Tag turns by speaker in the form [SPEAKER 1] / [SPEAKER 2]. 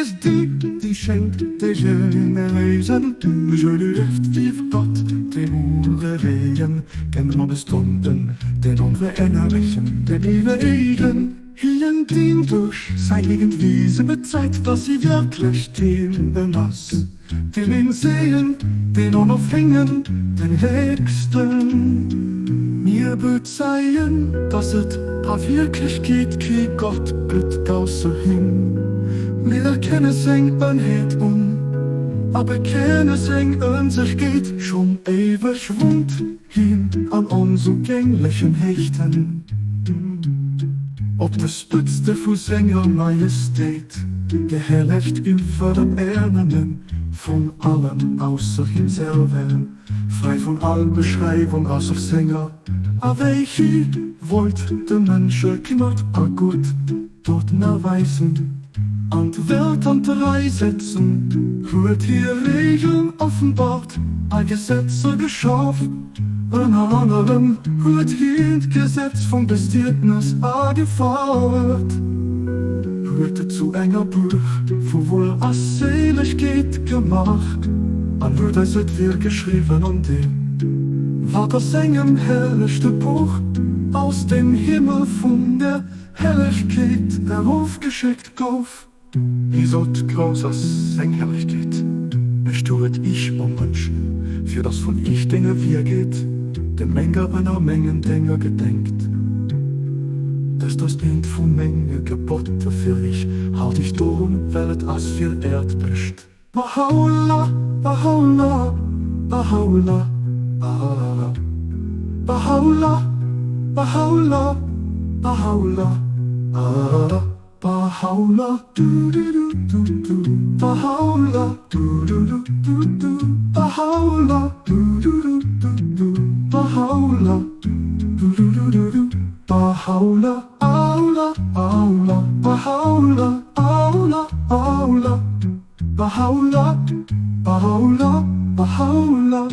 [SPEAKER 1] is die schenkt de generazen. Beschuldigt heeft wie Gott den Urewegen, kennen wir Stunden, den Unveränderlichen, den Ewigen. Hier dient durch seinigen Wiese mit Zeit, dass sie wirklich dienen lass. Den ihn sehen, den unaufhängen, den Höchsten. Mir bezeigen, dass es wirklich geht, kein Gott wird außer hin. Wir kennen Sengbenheit aber kennen Sengen sich geht schon ewig wund hin an unzugänglichen Hechten. Ob das Spitze von Sänger Majestät, gehelligt über den Erden, von allem außer ihm selber, frei von all Beschreibung außer Sänger. Aber ich wollt den Menschen kümmert gut dort nachweisen, an die Welt an die Reihe setzen, hört hier Regeln offenbart, all Gesetze geschaffen. An anderem wird hier ein Gesetz vom Bestiertnis angefordert. Hörte zu enger Buch, wo wohl als selig geht gemacht. An wird es wird geschrieben und dem war das engem herrlichste Buch aus dem Himmel von der Herrlichkeit der Ruf geschickt gauf. Wie sollt groß als Herrlichkeit, besturet ich Menschen, für das von ich Dinge wir geht. Der Menge einer Mengen Dinge gedenkt. Dass das Bild von Menge Gebote für ich halt ich tun, weil es als viel Erd bricht. Baha'u'llah, Baha'u'llah, Baha'u'llah, Baha'u'llah, Baha'u'llah, Baha'u'llah, Baha'u'llah, Baha'u'llah, du, Baha'u'llah, du, Baha'u'llah, du, Baha'u'llah, Baha'u'llah, Allah, Allah, Baha'u'llah, Allah, Allah, Baha'u'llah, Baha'u'llah, Baha'u'llah.